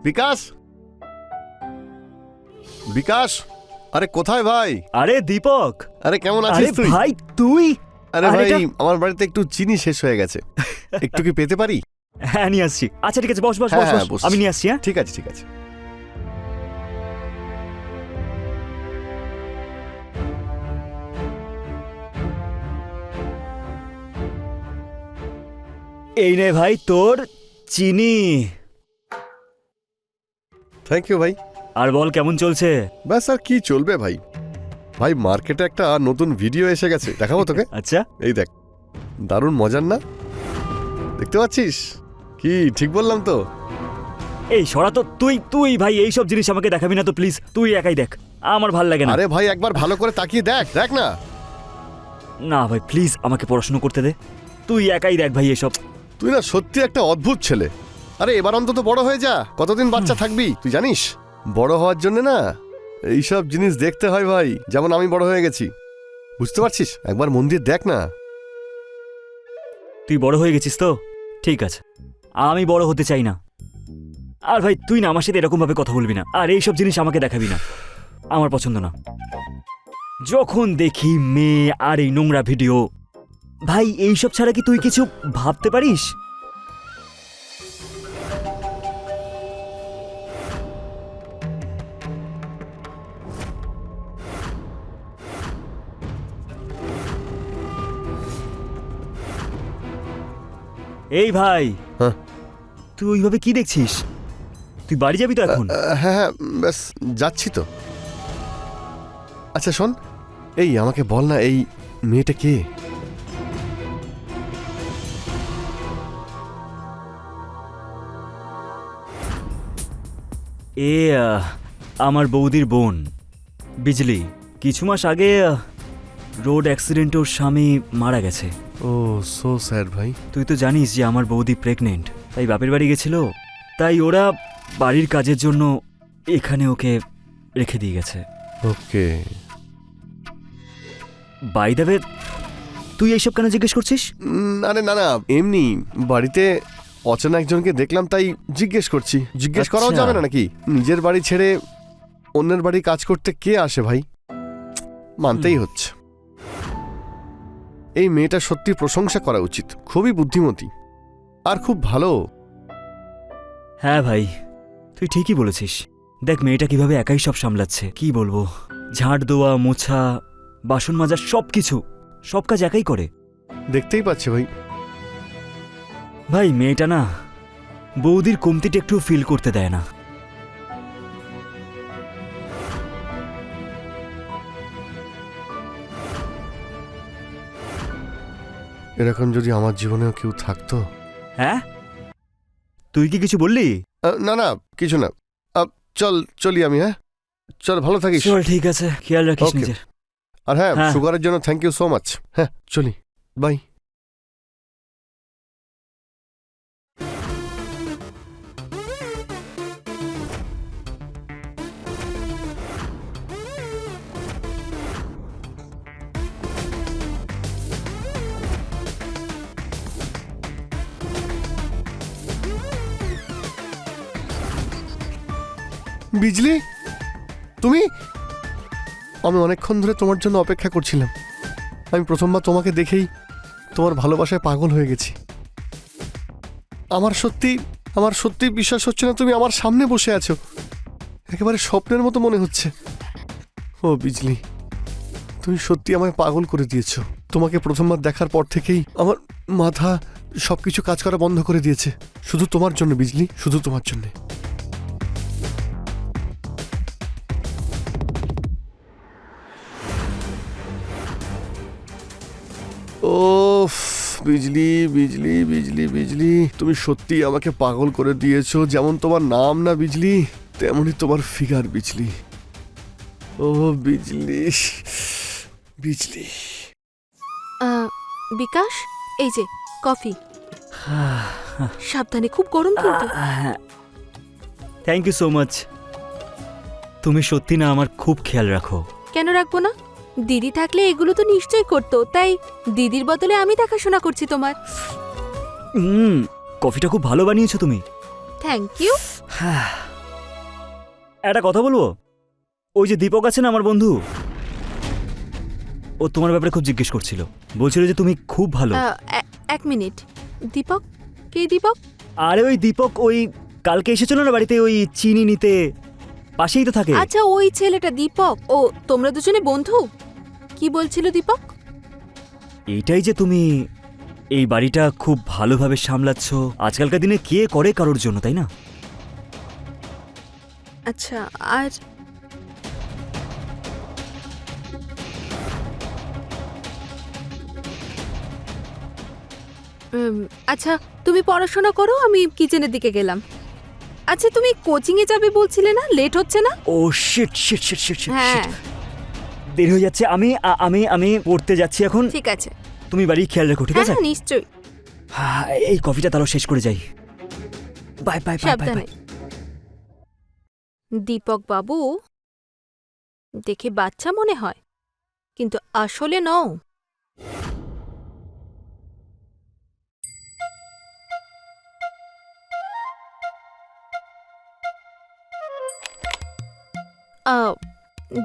বিকাশ, বিকাশ, আরে কোথায় ভাই? আরে দীপক, আরে কেমন আরে আছিস তুই? ভাই তুই? আরে আরে ভাই এটা- আমার বাড়িতে একটু চিনি শেষ হয়ে গেছে, একটু কি পেতে পারি? হ্যাঁ নিয়ে আসছি। আচ্ছা ঠিক আছে, বস বস হ্যাঁ, বস হ্যাঁ, বস, বসছি। আমি নিয়ে আসছি। হ্যাঁ ঠিক আছে ঠিক আছে। এই নে ভাই তোর চিনি। থ্যাংক ইউ ভাই। আর বল কেমন চলছে? ব্যাস আর কি চলবে ভাই। ভাই মার্কেটে একটা নতুন ভিডিও এসে গেছে, দেখাবো তোকে। আচ্ছা এই দেখ, দারুণ মজার না? দেখতে পাচ্ছিস? কি ঠিক বললাম তো? এই সরা তো, তুই তুই ভাই এইসব জিনিস আমাকে দেখাবি না তো প্লিজ, তুই একাই দেখ, আমার ভাল লাগে না। আরে ভাই একবার ভালো করে তাকিয়ে দেখ, দেখ না। না ভাই প্লিজ আমাকে পড়াশোনা করতে দে, তুই একাই দেখ ভাই এসব। তুই না সত্যি একটা অদ্ভুত ছেলে। আরে এবার অন্তত বড় হয়ে যা, কতদিন বাচ্চা থাকবি তুই জানিস? বড় হওয়ার জন্য না এইসব জিনিস দেখতে হয় ভাই, যেমন আমি বড় হয়ে গেছি, বুঝতে পারছিস? একবার মন দিয়ে দেখ না। তুই বড় হয়ে গেছিস তো ঠিক আছে, আমি বড় হতে চাই না। আর ভাই তুই না আমার সাথে এরকম ভাবে কথা বলবি না, আর এইসব জিনিস আমাকে দেখাবি না, আমার পছন্দ না। যখন দেখি মেয়ে আর এই নোংরা ভিডিও, ভাই এইসব ছাড়া কি তুই কিছু ভাবতে পারিস? এই ভাই, হ্যাঁ তুই ওইভাবে কি দেখছিস? তুই বাড়ি যাবি তো এখন? হ্যাঁ হ্যাঁ, ব্যাস যাচ্ছি তো। আচ্ছা শোন, এই আমাকে বল না, এই মেয়েটা কে? এ আমার বৌদির বোন বিজলি। কিছু মাস আগে রোড অ্যাক্সিডেন্টে ওর স্বামী মারা গেছে। ও সো স্যাড ভাই। তুই তো জানিস যে আমার বৌদি প্রেগনেন্ট, তাই বাপের বাড়ি গেছিল, তাই ওরা বাড়ির কাজের জন্য এখানে ওকে রেখে দিয়ে গেছে। ওকে। বাই দ্য ওয়ে, তুই এইসব কেন জিজ্ঞেস করছিস? আরে না না, এমনি বাড়িতে অচেনা একজনকে দেখলাম তাই জিজ্ঞেস করছি। জিজ্ঞেস করাও আচ্ছা। যাবে না নাকি? নিজের বাড়ি ছেড়ে অন্যের বাড়ি কাজ করতে কে আসে ভাই? মানতেই হচ্ছে। এই মেয়েটা সত্যি প্রশংসা করা উচিত, খুবই বুদ্ধিমতী আর খুব ভালো। হ্যাঁ ভাই, তুই ঠিকই বলেছিস। দেখ মেয়েটা কিভাবে একাই সব সামলাচ্ছে, কি বলবো, ঝাড় দেওয়া, মোছা, বাসন মাজা, সব কিছু, সব কাজ একাই করে। দেখতেই পাচ্ছি ভাই। ভাই মেয়েটা না বৌদির কমতিটা একটু ফিল করতে দেয় না। এরকম যদি আমার জীবনেও কেউ থাকতো। হ্যাঁ, তুই কি কিছু বললি? না না, কিছু না। চল চলি আমি। হ্যাঁ চল, ভালো থাকিস। চল ঠিক আছে, খেয়াল রাখিস Okay. নিজের। আর হ্যাঁ, হ্যাঁ। সুগারের জন্য থ্যাংক ইউ সো মাচ। হ্যাঁ চলি, বাই। বিজলি, তুমি? আমি অনেকক্ষণ ধরে তোমার জন্য অপেক্ষা করছিলাম। আমি প্রথমবার তোমাকে দেখেই তোমার ভালোবাসায় পাগল হয়ে গেছি। আমার সত্যি বিশ্বাস হচ্ছে না তুমি আমার সামনে বসে আছো। একেবারে স্বপ্নের মতো মনে হচ্ছে। ও বিজলি, তুমি সত্যি আমায় পাগল করে দিয়েছো। তোমাকে প্রথমবার দেখার পর থেকেই আমার মাথা সবকিছু কাজ করা বন্ধ করে দিয়েছে। শুধু তোমার জন্য বিজলি, শুধু তোমার জন্য। ওফ বিজলি বিজলি বিজলি বিজলি, তুমি সত্যি আমাকে পাগল করে দিয়েছো। যেমন তোমার নাম না বিজলি, তেমনই তোমার ফিগার বিজলি। ও বিজলি বিজলি। বিকাশ, এই যে কফি। সাবধানে, খুব গরম কিন্তু। Thank you so much. তুমি সত্যি না আমার খুব খেয়াল রাখো। কেন রাখবো না? দিদি থাকলে এগুলো তো নিশ্চয়ই করতো, তাই দিদির বদলে আমি দেখাশোনা করছি তোমার। কফিটা খুব ভালো বানিয়েছো তুমি। Thank you. একটা কথা বলবো, ওই যে দীপক আছে না আমার বন্ধু, ও তোমার ব্যাপারে খুব জিজ্ঞেস করছিল, বলছিল যে তুমি খুব ভালো। এক মিনিট, দীপক? কে দীপক? আরে ওই দীপক, ওই কালকে এসেছিল না বাড়িতে ওই চিনি নিতে, পাশেই তো থাকে। আচ্ছা, ওই ছেলেটা দীপক। ও, তোমরা দুজনে বন্ধু? কি বলছিল দীপক? এইটাই যে তুমি এই বাড়িটা খুব ভালোভাবে সামলাচ্ছ, আজকালকার দিনে কে করে কারোর জন্য, তাই না? আচ্ছা, আর আচ্ছা, তুমি পড়াশোনা করো, আমি কিচেনের দিকে গেলাম। আচ্ছা, তুমি কোচিং এ যাবে বলছিলে না? লেট হচ্ছে না? Oh shit shit shit shit shit, হ্যাঁ, দেরি হয়ে যাচ্ছে। আমি আমি আমি পড়তে যাচ্ছি এখন। ঠিক আছে। তুমি বাড়ি খেয়াল রেখো, ঠিক আছে? হ্যাঁ, নিশ্চয়ই। এই কফিটা তাহলে শেষ করে যাই। বাই বাই বাই বাই সাবধানে। বাই। দীপক বাবু দেখে বাচ্চা মনে হয়, কিন্তু আসলে নও।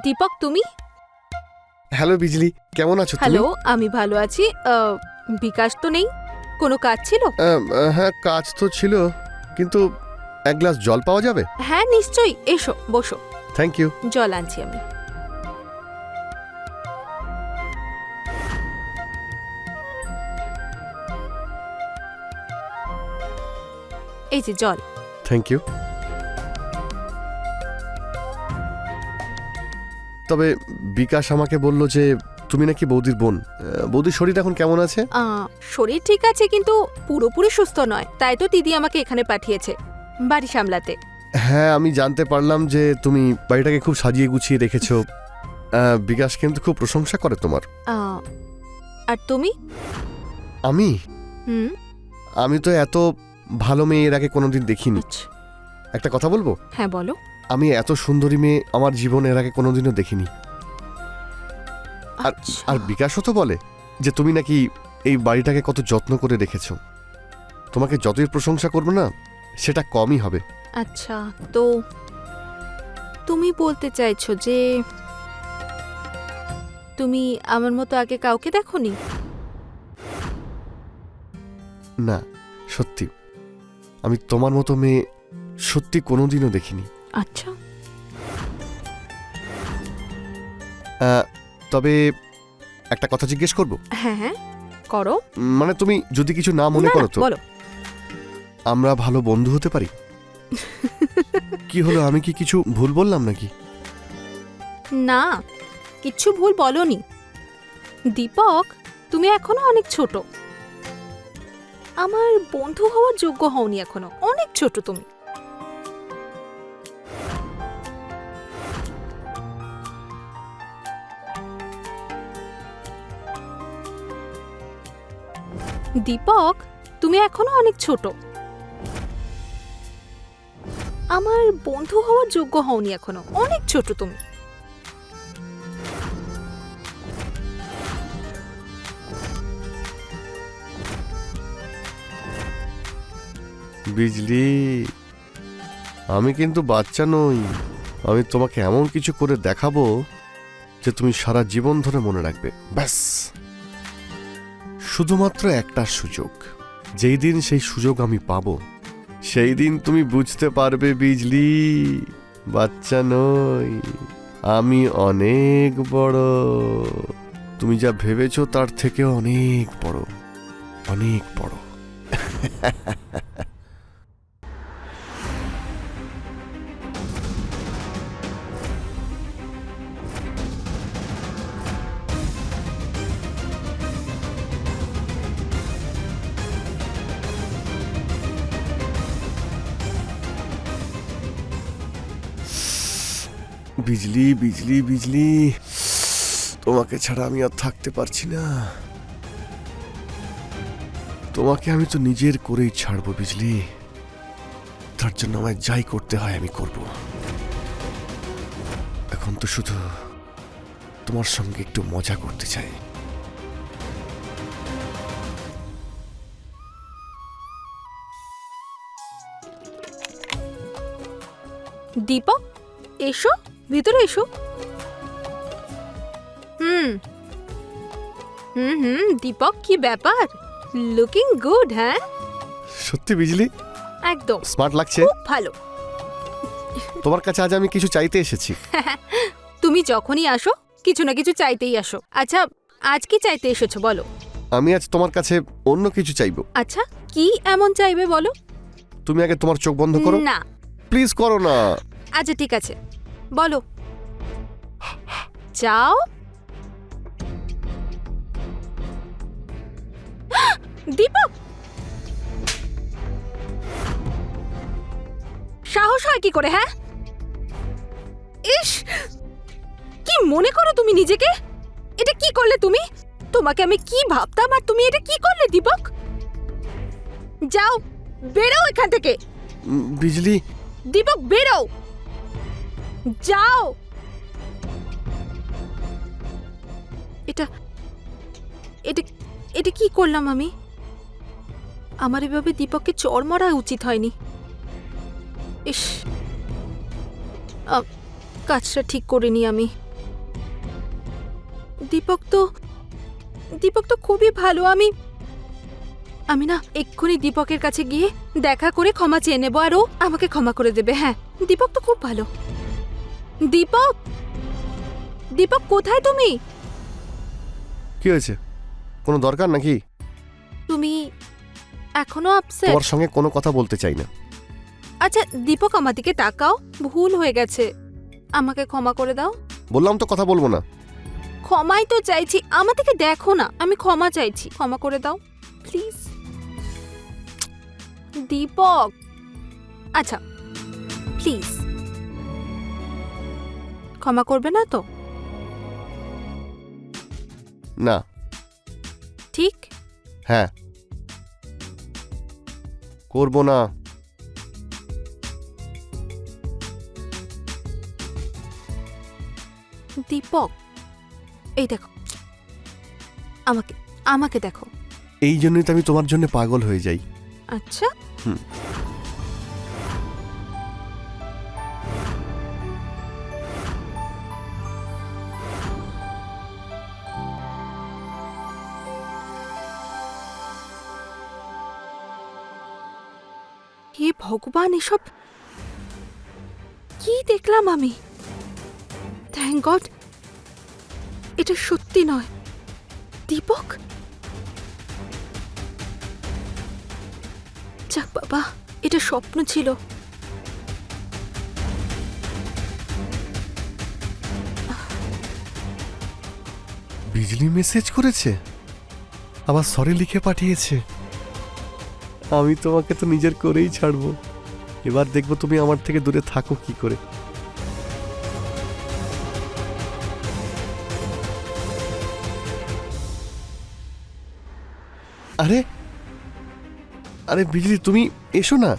দীপক, তুমি? হ্যালো বিজলি, কেমন আছো তুমি? হ্যালো, আমি ভালো আছি। বিকাশ তো নেই, কোনো কাজ ছিল? হ্যাঁ, কাজ তো ছিল, কিন্তু এক গ্লাস জল পাওয়া যাবে? হ্যাঁ, নিশ্চয়ই, এসো, বসো। Thank you. জল আনছি আমি। এই যে জল। Thank you. তবে বিকাশ আমাকে বলল যে তুমি নাকি বৌদির বোন। বৌদির শরীর এখন কেমন আছে? শরীর ঠিক আছে, কিন্তু পুরোপুরি সুস্থ নয়, তাই তো দিদি আমাকে এখানে পাঠিয়েছে বাড়ি সামলাতে। হ্যাঁ, আমি জানতে পারলাম যে তুমি বাড়িটাকে খুব সাজিয়ে গুছিয়ে রেখেছো। বিকাশ কিন্তু খুব প্রশংসা করে তোমার। আর তুমি? আমি হুম। আমি তো এত ভালো মেয়ে এর আগে কোনোদিন দেখিনি। আচ্ছা, একটা কথা বলবো? হ্যাঁ বলো। আমি এত সুন্দরী মেয়ে আমার জীবনে এর আগে কোনোদিনও দেখিনি। আচ্ছা, আর বিকাশও তো বলে যে তুমি নাকি এই বাড়িটাকে কত যত্ন করে রেখেছো। তোমাকে যতই প্রশংসা করবো না, সেটা কমই হবে। আচ্ছা, তো তুমি বলতে চাইছো যে তুমি আমার মতো আগে কাউকে দেখোনি? না, সত্যি আমি তোমার মতো মেয়ে সত্যি কোনোদিনও দেখিনি। আচ্ছা, তবে একটা কথা জিজ্ঞেস করব? হ্যাঁ হ্যাঁ, করো। মানে তুমি যদি কিছু না মনে না, করো না, তো বলো। আমরা ভালো বন্ধু হতে পারি? কি হলো, আমি কি কিছু ভুল বললাম নাকি? না, কিচ্ছু ভুল বলনি। দীপক, তুমি এখনো অনেক ছোট, আমার বন্ধু হওয়ার যোগ্য হওনি এখনো, অনেক ছোট তুমি। দীপক, তুমি এখনো অনেক ছোট, আমার বন্ধু হওয়ার যোগ্য হওনি এখনো, অনেক ছোট তুমি। বিজলি, আমি কিন্তু বাচ্চা নই। আমি তোমাকে এমন কিছু করে দেখাবো যে তুমি সারা জীবন ধরে মনে রাখবে। ব্যাস, শুধুমাত্র একটা সুযোগ। যেই দিন সেই সুযোগ আমি পাবো, সেই দিন তুমি বুঝতে পারবে বিজলি, বাচ্চা নই, আমি অনেক বড়। তুমি যা ভেবেছো তার থেকে অনেক বড়, অনেক বড়। বিজলি বিজলি বিজলি, তোমাকে ছাড়া আমি আর থাকতে পারছি না। তোমাকে আমি তো নিজের করেই ছাড়বো বিজলি, তার জন্য আমায় যাই করতে হয় আমি করব। এখন তো শুধু তোমার সঙ্গে একটু মজা করতে চাই। দীপক, এসো, ভিতরে এসো। হুম হুম হুম দীপক, কি ব্যাপার? Looking good. হ্যাঁ, সত্যি বিজলি একদম স্মার্ট লাগছে। খুব ভালো। তোমার কাছে আজ আমি কিছু চাইতে এসেছি। তুমি যখনই আসো কিছু না কিছু চাইতেই আসো। আচ্ছা, আজ কি চাইতে এসেছো বলো? আমি আজ তোমার কাছে অন্য কিছু চাইবো। আচ্ছা, কি এমন চাইবে বলো? তুমি আগে তোমার চোখ বন্ধ করো। না। প্লিজ করো না। আচ্ছা ঠিক আছে, বলো। চাও? দীপক, সাহস হয় কি করে? হ্যাঁ, ইস, কি মনে করো তুমি নিজেকে? এটা কি করলে তুমি? তোমাকে আমি কি ভাবতাম আর তুমি এটা কি করলে দীপক? যাও, বেরো এখান থেকে। বিজলি দীপক, বেরো, যাও। এটা এটা এটা কি করলাম আমি? আমার এভাবে দীপককে চড় মারা উচিত হয়নি। ইস, কাজটা ঠিক করিনি আমি। দীপক তো খুবই ভালো। আমি না এক্ষুনি দীপকের কাছে গিয়ে দেখা করে ক্ষমা চেয়ে নেবো, আর ও আমাকে ক্ষমা করে দেবে। হ্যাঁ, দীপক তো খুব ভালো। দীপক, দীপক কোথায় তুমি? কি হয়েছে? কোনো দরকার নাকি? তুমি এখনো আপসেট? তোমার সঙ্গে কোনো কথা বলতে চাই না। আচ্ছা দীপক, আমার দিকে তাকাও, ভুল হয়ে গেছে, আমাকে ক্ষমা করে দাও। বললাম তো কথা বলবো না। ক্ষমাই তো চাইছি, আমার দিকে দেখো না, আমি ক্ষমা চাইছি, ক্ষমা করে দাও প্লিজ। দীপক, আচ্ছা প্লিজ ক্ষমা করবে না তো? না। ঠিক? হ্যাঁ, করবো না। দীপক, এই দেখো, আমাকে আমাকে দেখো। এই জন্যই তো আমি তোমার জন্য পাগল হয়ে যাই। আচ্ছা, হুম। হে ভগবান, এসব কি দেখলাম আমি? থ্যাংক গড এটা সত্যি নয়। দীপক, যাক বাবা, এটা স্বপ্ন ছিল। বিজলি মেসেজ করেছে, আবার সরি লিখে পাঠিয়েছে। আমি তোমাকে তো নিজের করেই ছাড়বো। এবার দেখবো তুমি আমার থেকে দূরে থাকো কি করে। আরে আরে বিজলি, তুমি এসো না।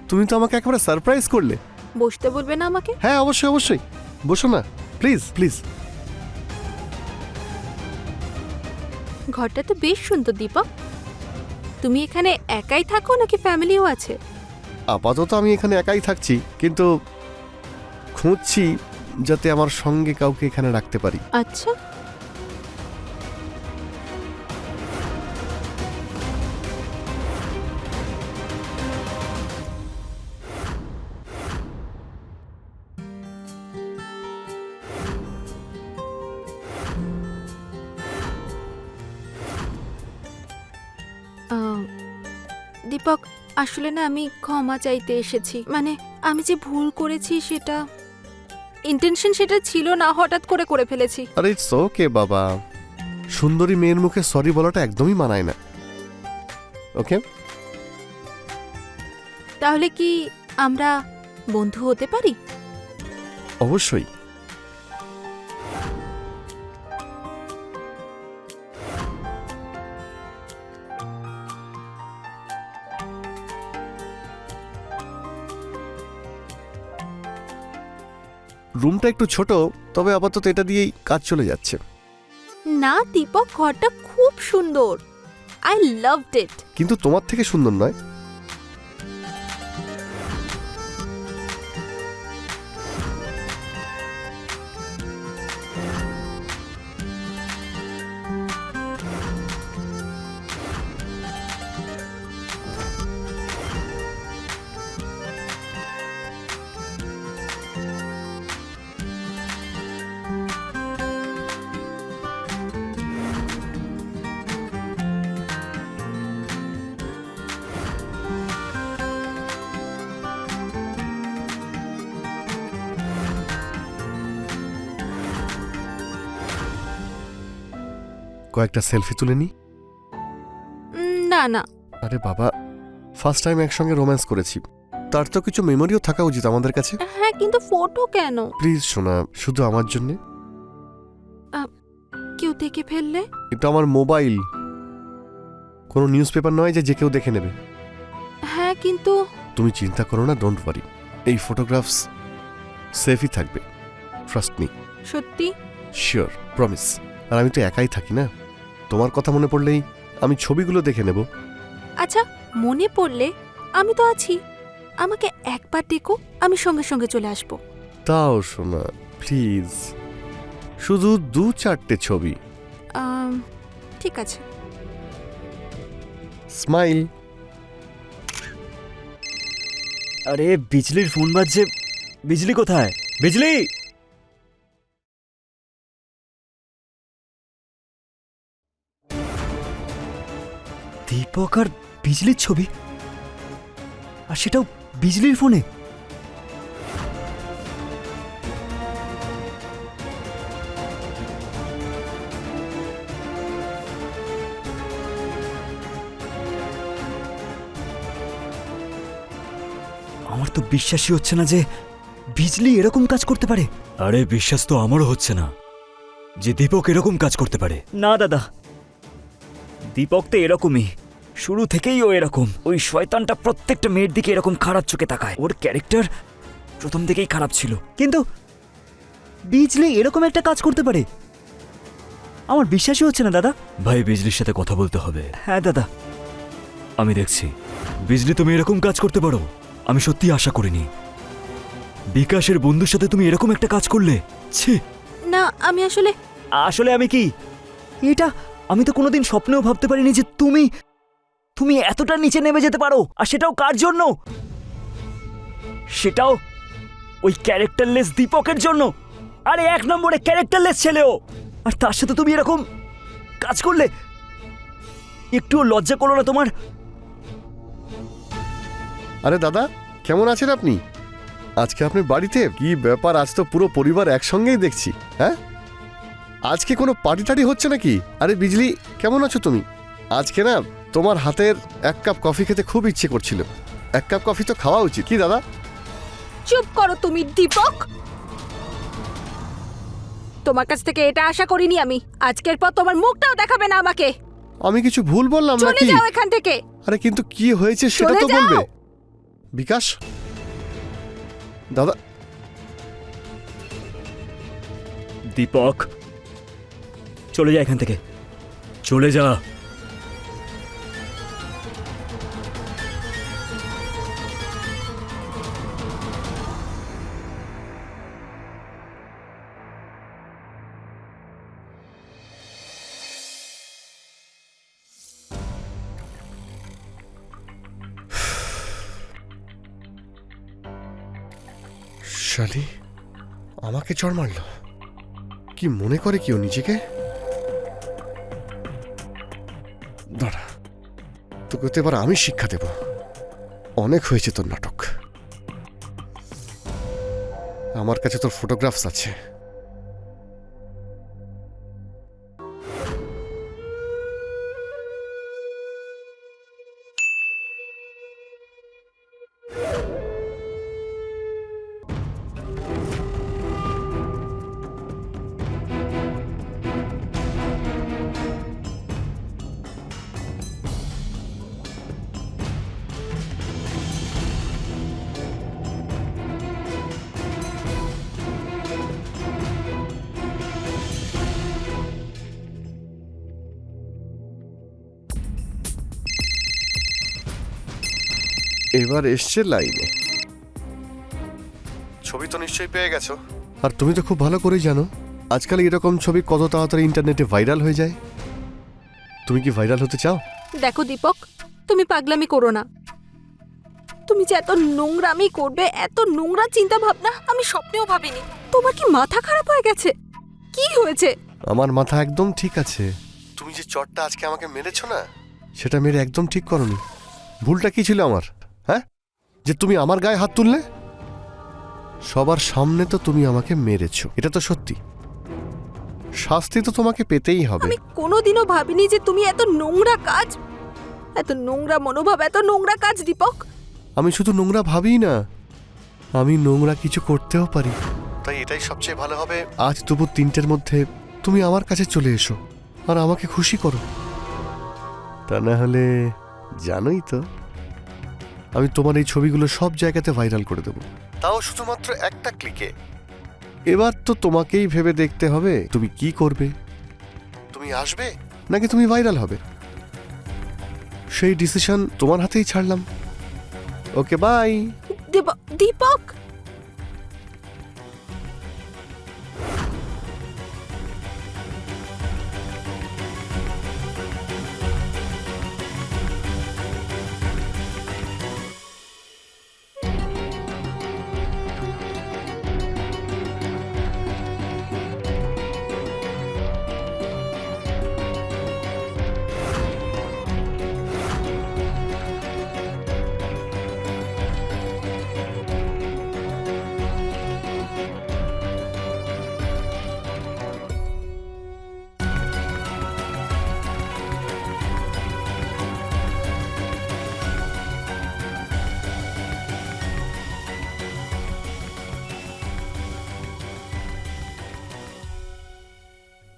তুমি তো আমাকে একেবারে সারপ্রাইজ করলে। বসতে বলবে না আমাকে? হ্যাঁ, অবশ্যই অবশ্যই, বসো না, প্লিজ প্লিজ। ঘরটা তো বেশ সুন্দর দীপক। তুমি এখানে একাই থাকো নাকি ফ্যামিলিও আছে? আপাতত আমি এখানে একাই থাকছি, কিন্তু খুঁজছি যাতে আমার সঙ্গে কাউকে এখানে রাখতে পারি। আচ্ছা, দীপক, আসলে না আমি ক্ষমা চাইতে এসেছি। মানে আমি যে ভুল করেছি সেটা ইন্টেনশন সেটা ছিল না, হঠাৎ করে করে ফেলেছি। আরে ইটস ওকে বাবা, সুন্দরী মেয়ের মুখে সরি বলাটা একদমই মানায় না। ওকে, তাহলে কি আমরা বন্ধু হতে পারি? অবশ্যই। রুমটা একটু ছোট, তবে আপাতত এটা দিয়েই কাজ চলে যাচ্ছে। না দীপক, ঘরটা খুব সুন্দর, আই লাভড ইট। কিন্তু তোমার থেকে সুন্দর নয়। কয়েকটা সেলফি তুলে নি? না না, আরে বাবা, ফার্স্ট টাইম একসঙ্গে রোম্যান্স করেছি, তার তো কিছু মেমোরিও থাকা উচিত আমাদের কাছে। হ্যাঁ কিন্তু ফটো কেন? প্লিজ শোনা, শুধু আমার জন্য। কেউ দেখে ফেললে? এটা আমার মোবাইল, কোনো নিউজ পেপার নয় যে যে কেউ দেখে নেবে। হ্যাঁ কিন্তু তুমি চিন্তা করো না, ডোন্ট ওয়ারি, এই ফটোগ্রাফস সেফই থাকবে, ট্রাস্ট মি। সত্যি? Sure, promise. আর আমি তো একাই থাকি না, তোমার কথা মনে পড়লেই আমি ছবিগুলো দেখে নেব। আচ্ছা, মনে পড়লে আমি তো আছি, আমাকে একবার ডেকো, আমি সঙ্গে সঙ্গে চলে আসবো। তাও শোনা প্লিজ, শুধু 2-4টে ছবি। ঠিক আছে। স্মাইল। আরে বিজলির ফোন বাজছে। বিজলি কোথায়? বিজলি! দীপক আর বিজলির ছবি, আর সেটাও বিজলির ফোনে। আমার তো বিশ্বাসই হচ্ছে না যে বিজলি এরকম কাজ করতে পারে। আরে বিশ্বাস তো আমারও হচ্ছে না যে দীপক এরকম কাজ করতে পারে। না দাদা, দীপক তো এরকমই, শুরু থেকেই ও এরকম। ওই শয়তানটা প্রত্যেকটা মেয়ের দিকে এরকম খারাপ চোখে তাকায়। ওর ক্যারেক্টার প্রথম থেকেই খারাপ ছিল, কিন্তু বিজলি এরকম একটা কাজ করতে পারে আমার বিশ্বাসই হচ্ছে না দাদা। ভাই, বিজলির সাথে কথা বলতে হবে। হ্যাঁ দাদা, আমি দেখছি। বিজলি, তুমি এরকম কাজ করতে পারো আমি সত্যি আশা করিনি। বিকাশের বন্ধুর সাথে তুমি এরকম একটা কাজ করলে। ছি! না, আমি আসলে আসলে আমি কি, এটা আমি তো কোনোদিন স্বপ্নেও ভাবতে পারিনি যে তুমি এতটা নিচে নেমে যেতে পারো, আর সেটাও কার জন্য? সেটাও ওই ক্যারেক্টারলেস দীপকের জন্য। আরে 1 নম্বরে ক্যারেক্টারলেস ছেলেও, আর তার সাথে তুমি এরকম কাজ করলে। একটুও লজ্জা করলো না তোমার? আরে দাদা, কেমন আছেন আপনি? আজকে আপনি বাড়িতে? কি ব্যাপার, আজ তো পুরো পরিবার একসঙ্গেই দেখছি। হ্যাঁ, আজকে কোনো পার্টি টাটি হচ্ছে নাকি? আরে বিজলি, কেমন আছো তুমি? আজকে না তোমার হাতের 1 কাপ কফি খেতে খুব ইচ্ছে করছিল। 1 কাপ কফি তো খাওয়া উচিত, কি দাদা? চুপ করো তুমি দীপক, তোমার কাছ থেকে এটা আশা করিনি আমি। আজকের পর তোমার মুখটাও দেখাবে না আমাকে। আমি কিছু ভুল বললাম চলে নাকি? যাও এখান থেকে। আরে কিন্তু কি হয়েছে সেটা চলে তো যাও। বলবে। বিকাশ, দাদা। দীপক, চলে যা এখান থেকে, চলে যা। শালি আমাকে চড় মারল। কি মনে করে কেউ নিজেকে? দাঁড়া, তোকে তো এবার আমি শিক্ষা দেব। অনেক হয়েছে তোর নাটক। আমার কাছে তোর ফটোগ্রাফস আছে। এবার এসছে লাইনে। ছবি তো নিশ্চয়ই পেয়ে গেছো, আর তুমি তো খুব ভালো করেই জানো আজকাল এরকম ছবি কত তাড়াতাড়ি ইন্টারনেটে ভাইরাল হয়ে যায়। তুমি কি ভাইরাল হতে চাও? দেখো দীপক, তুমি পাগলামি করো না। তুমি যে এত নোংরামি করবে, এত নোংরা চিন্তা ভাবনা আমি স্বপ্নেও ভাবিনি। তোমার কি মাথা খারাপ হয়ে গেছে? কি হয়েছে? আমার মাথা একদম ঠিক আছে। তুমি যে চটটা আজকে আমাকে মেরেছো না, সেটা মেরে একদম ঠিক করনি। ভুলটা কি ছিল আমার? হ্যাঁ, যে তুমি আমার গায়ে হাত তুললে? সবার সামনে তো তুমি আমাকে মেরেছো, এটা তো সত্যি। শাস্তি তো তোমাকে পেতেই হবে। আমি কোনোদিনও ভাবিনি যে তুমি এত নোংরা কাজ, এত নোংরা মনোভাব, এত নোংরা কাজ দীপক। আমি শুধু নোংরা ভাবি না, আমি নোংরা কিছু করতেও পারি। তাই এটাই সবচেয়ে ভালো হবে, আজ দুপুর 3টের মধ্যে তুমি আমার কাছে চলে এসো আর আমাকে খুশি করো। তা না হলে জানোই তো, আমি তোমার এই ছবিগুলো সব জায়গাতে ভাইরাল করে দেব, তাও শুধুমাত্র একটা ক্লিকে। এবার তো তোমাকেই ভেবে দেখতে হবে তুমি কি করবে। তুমি আসবে নাকি তুমি ভাইরাল হবে, সেই ডিসিশন তোমার হাতেই ছাড়লাম। Okay bye. দীপক,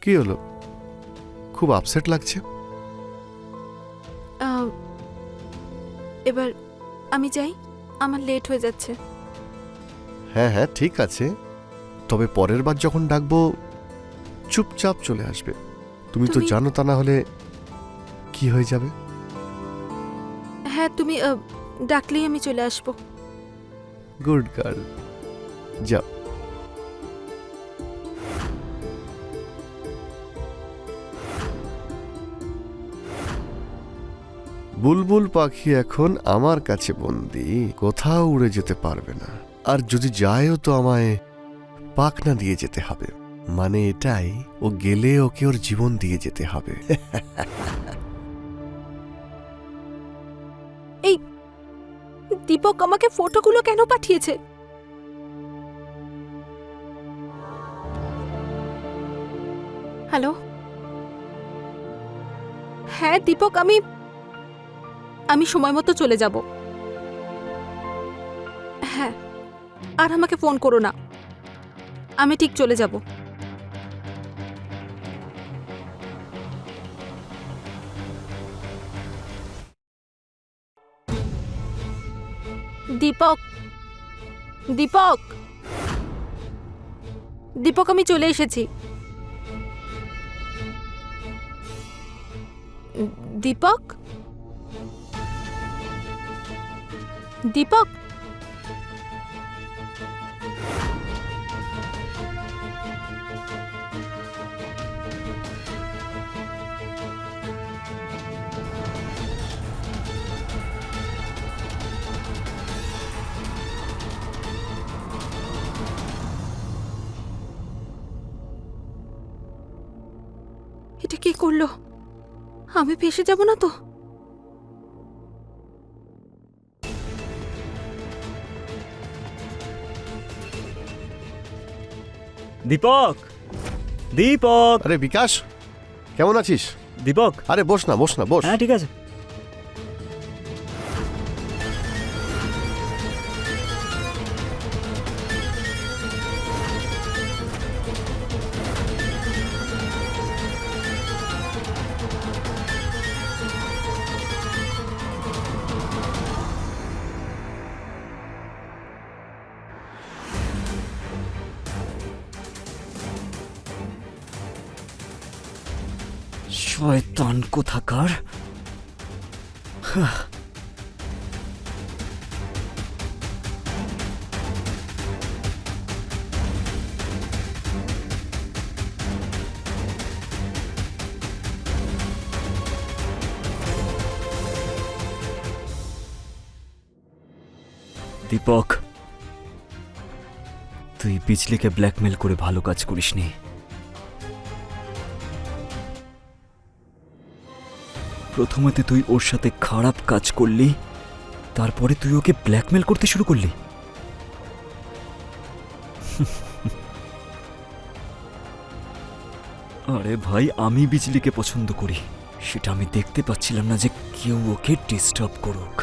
কি হলো, খুব আপসেট লাগছে? এবার আমি যাই, আমার লেট হয়ে যাচ্ছে। হ্যাঁ হ্যাঁ ঠিক আছে, তবে পরের বার যখন ডাকবো চুপচাপ চলে আসবে। তুমি তো তুমি- জানো তা না হলে কি হয়ে যাবে। হ্যাঁ, তুমি ডাকলেই আমি চলে আসবো। গুড গার্ল, যাও। বুলবুল পাখি এখন আমার কাছে বন্দি, কোথাও উড়ে যেতে পারবে না। আর যদি যায়ও তো আমায় পাখনা দিয়ে যেতে হবে, মানে এটাই, ও গেলে ওকে ওর জীবন দিয়ে যেতে হবে। দীপক আমাকে ফটোগুলো কেন পাঠিয়েছে? হ্যালো, হ্যাঁ দীপক, আমি সময় মতো চলে যাব। হ্যাঁ, আর আমাকে ফোন করো না, আমি ঠিক চলে যাব। দীপক, দীপক, দীপক, আমি চলে এসেছি। দীপক, দীপক, এটা কি করলো? আমি ফেসে যাব না তো? দীপক, দীপক, আরে বিকাশ, কেমন আছিস? দীপক। আরে বস না বস না বস। হ্যাঁ ঠিক আছে। শয়তান কোথাকার। দীপক, তুই বিজলিকে ব্ল্যাকমেল করে ভালো কাজ করিসনি। প্রথমে তুই ওর সাথে খারাপ কাজ করলি, তারপরে তুই ওকে ব্ল্যাকমেল করতে শুরু করলি। আরে ভাই, আমি বিজলিকে পছন্দ করি, সেটা আমি দেখতে পাচ্ছিলাম না যে কেউ ওকে ডিস্টার্ব করুক।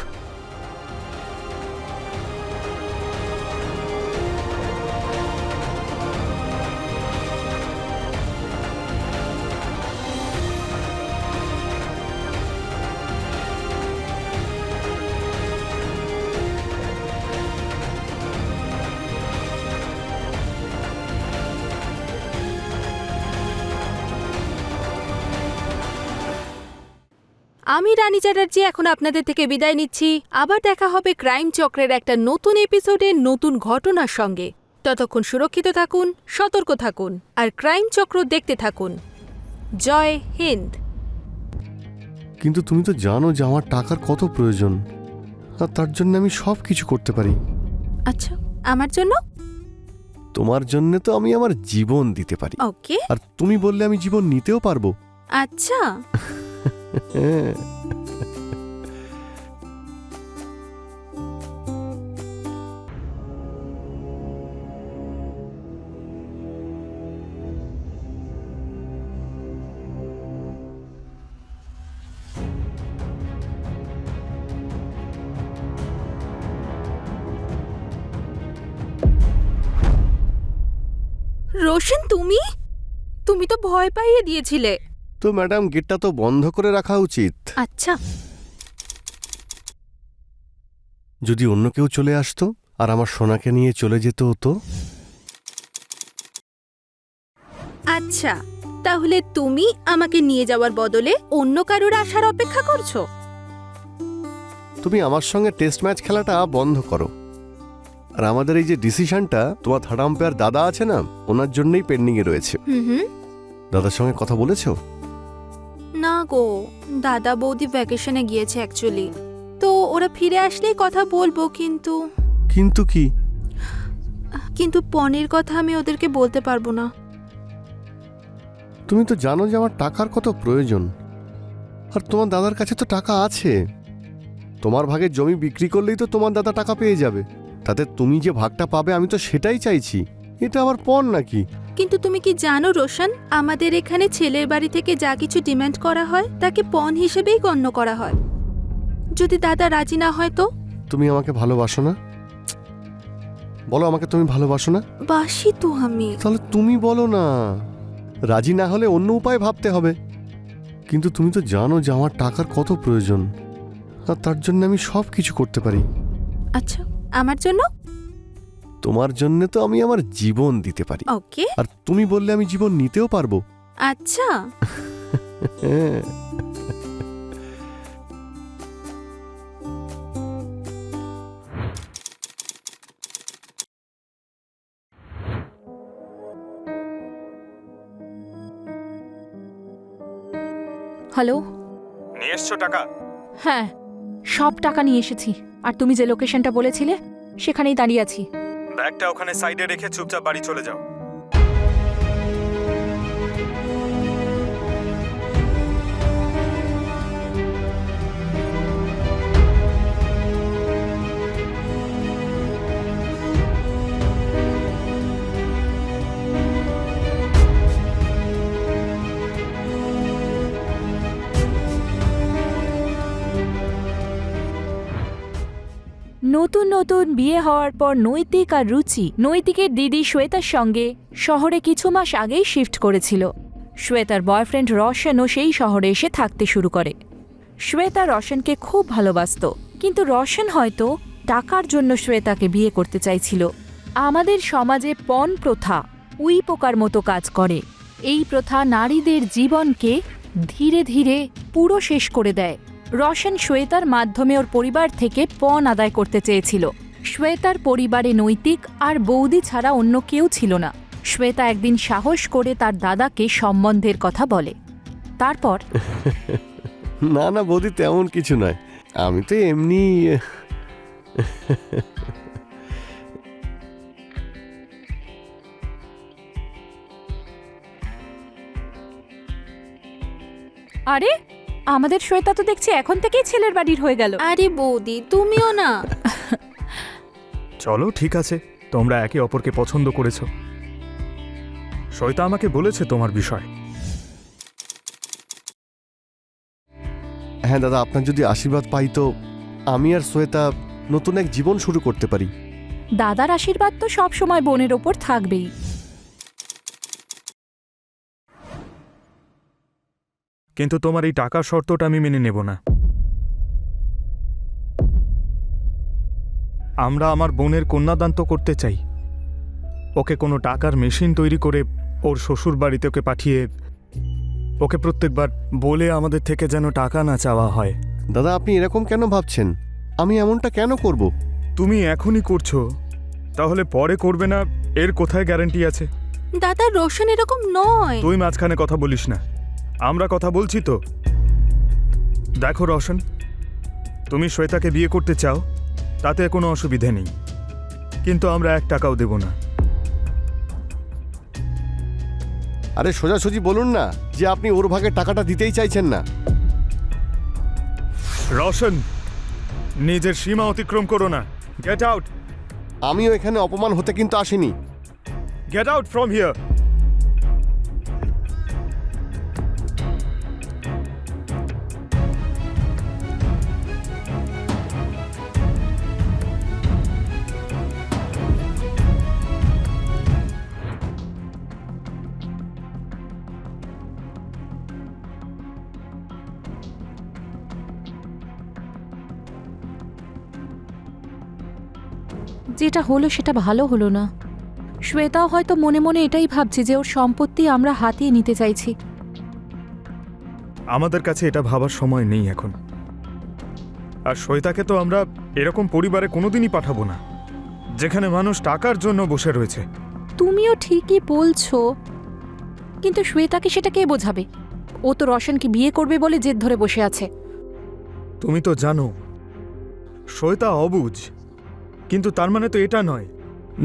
আমি রানী চ্যাটার্জি এখন আপনাদের থেকে বিদায় নিচ্ছি। আবার দেখা হবে ক্রাইম চক্রের একটা নতুন এপিসোডে নতুন ঘটনার সঙ্গে। ততক্ষণ সুরক্ষিত থাকুন, সতর্ক থাকুন আর ক্রাইম চক্র দেখতে থাকুন। জয় হিন্দ। কিন্তু তুমি তো জানো যে আমার টাকার কত প্রয়োজন, আর তার জন্য আমি সব কিছু করতে পারি। আচ্ছা, আমার জন্য? তোমার জন্য তো আমি আমার জীবন দিতে পারি। ওকে। আর তুমি বললে আমি জীবন নিতেও পারবো। আচ্ছা, হ্যাঁ। রোশন, তুমি তুমি তো ভয় পাইয়ে দিয়েছিলে। তো ম্যাডাম, গেটটা তো বন্ধ করে রাখা উচিত। আচ্ছা, যদি অন্য কেউ চলে আসতো আর আমার সোনাকে নিয়ে চলে যেত তো? আচ্ছা, তাহলে তুমি আমাকে নিয়ে যাওয়ার বদলে অন্য কারোর আসার অপেক্ষা করছো? তুমি আমার সঙ্গে টেস্ট ম্যাচ খেলাটা বন্ধ করো। আর আমাদের এই যে ডিসিশনটা, তোমার থার্ড আম্পায়ার দাদা আছে না, ওনার জন্যই পেন্ডিং এ রয়েছে। হুম। দাদার সঙ্গে কথা বলেছো? না গো, দাদা বৌদি ভ্যাকেশনে গিয়েছে অ্যাকচুয়ালি। তো ওরা ফিরে আসলেই কথা বলবো, কিন্তু কিন্তু কি? কিন্তু পনের কথা আমি ওদেরকে বলতে পারবো না। তুমি তো জানো যে আমার টাকার কত প্রয়োজন, আর তোমার দাদার কাছে তো টাকা আছে। তোমার ভাগের জমি বিক্রি করলেই তো তোমার দাদা টাকা পেয়ে যাবে। তাতে তুমি যে ভাগটা পাবে, আমি তো সেটাই চাইছি। এটা আবার পণ নাকি? কিন্তু তুমি কি জানো রোশন, আমাদের এখানে ছেলের বাড়ি থেকে যা কিছু ডিমান্ড করা হয় তাকে পণ হিসেবেই গণ্য করা হয়। যদি দাদা রাজি না হয় তো? তুমি আমাকে ভালোবাসো না? বলো, আমাকে তুমি ভালোবাসো না? বাসি তো আমি। তাহলে তুমি বলো না। রাজি না হলে অন্য উপায় ভাবতে হবে। কিন্তু তুমি তো জানো যে আমার টাকার কত প্রয়োজন, আর তার জন্য আমি সব কিছু করতে পারি। আচ্ছা, আমার জন্য? তোমার জন্য তো আমি আমার জীবন দিতে পারি। ওকে। আর তুমি বললে আমি জীবন নিতেও পারবো। আচ্ছা, হ্যাঁ। হ্যালো। নিয়ে এসছো টাকা? হ্যাঁ, সব টাকা নিয়ে এসেছি। আর তুমি যে লোকেশনটা বলেছিলে সেখানেই দাঁড়িয়ে আছি। ব্যাগটা ওখানে সাইডে রেখে চুপচাপ বাড়ি চলে যাও। নতুন নতুন বিয়ে হওয়ার পর নৈতিক আর রুচি নৈতিকের দিদি শ্বেতার সঙ্গে শহরে কিছু মাস আগেই শিফট করেছিল। শ্বেতার বয়ফ্রেন্ড রশনও সেই শহরে এসে থাকতে শুরু করে। শ্বেতা রশনকে খুব ভালোবাসত, কিন্তু রশন হয়তো টাকার জন্য শ্বেতাকে বিয়ে করতে চাইছিল। আমাদের সমাজে পণ প্রথা উই পোকার মতো কাজ করে। এই প্রথা নারীদের জীবনকে ধীরে ধীরে পুরো শেষ করে দেয়। রশন শ্বেতার মাধ্যমে ওর পরিবার থেকে পণ আদায় করতে চেয়েছিল। শ্বেতার পরিবারে নৈতিক আর বৌদি ছাড়া অন্য কেউ ছিল না। শ্বেতা একদিন সাহস করে তার দাদাকে সম্বন্ধের কথা বলে। তারপর না না বৌদি, তেমন কিছু নয়। আমি তো এমনি। আরে, আমাদের শ্বেতা তো দেখছি এখন থেকেই ছেলের বাড়ির হয়ে গেল। আরে বৌদি, তুমিও না। চলো, ঠিক আছে, তোমরা একে অপরকে পছন্দ করেছো। শ্বেতা আমাকে বলেছে তোমার বিষয়। হ্যাঁ দাদা, আপনার যদি আশীর্বাদ পাই তো আমি আর শ্বেতা নতুন এক জীবন শুরু করতে পারি। দাদার আশীর্বাদ তো সবসময় বোনের ওপর থাকবেই। কিন্তু তোমার এই টাকার শর্তটা আমি মেনে নেব না। আমরা আমার বোনের কন্যাদান তো করতে চাই। ওকে কোনো টাকার মেশিন তৈরি করে ওর শ্বশুর বাড়িতে ওকে পাঠিয়ে ওকে প্রত্যেকবার বলে আমাদের থেকে যেন টাকা না চাওয়া হয়। দাদা, আপনি এরকম কেন ভাবছেন? আমি এমনটা কেন করব? তুমি এখনই করছো, তাহলে পরে করবে না এর কোথায় গ্যারান্টি আছে? দাদা, রোশন এরকম নয়। তুই মাঝখানে কথা বলিস না, আমরা কথা বলছি তো। দেখো রোশন, তুমি শ্বেতাকে বিয়ে করতে চাও, তাতে কোনো অসুবিধে নেই, কিন্তু আমরা 1 টাকাও দেব না। আরে সোজাসুজি বলুন না যে আপনি ওর ভাগে টাকাটা দিতেই চাইছেন না। রোশন, নিজের সীমা অতিক্রম করো না। গেট আউট, আমিও এখানে অপমান হতে কিন্তু আসিনি। Get out from here. যেটা হলো সেটা ভালো হলো না। শ্বেতাও হয়তো মনে মনে এটাই ভাবছে যে ওর সম্পত্তি আমরা হাতিয়ে নিতে চাইছি। আমাদের কাছে এটা ভাবার সময় নেই এখন। আর শ্বেতাকে তো আমরা এরকম পরিবারে কোনোদিনই পাঠাবো না, যেখানে মানুষ টাকার জন্য বসে রয়েছে। তুমিও ঠিকই বলছো, কিন্তু শ্বেতাকে সেটা কে বোঝাবে? ও তো রোশনকে বিয়ে করবে বলে জেদ ধরে বসে আছে। তুমি তো জানো শ্বেতা অবুঝ, কিন্তু তার মানে তো এটা নয়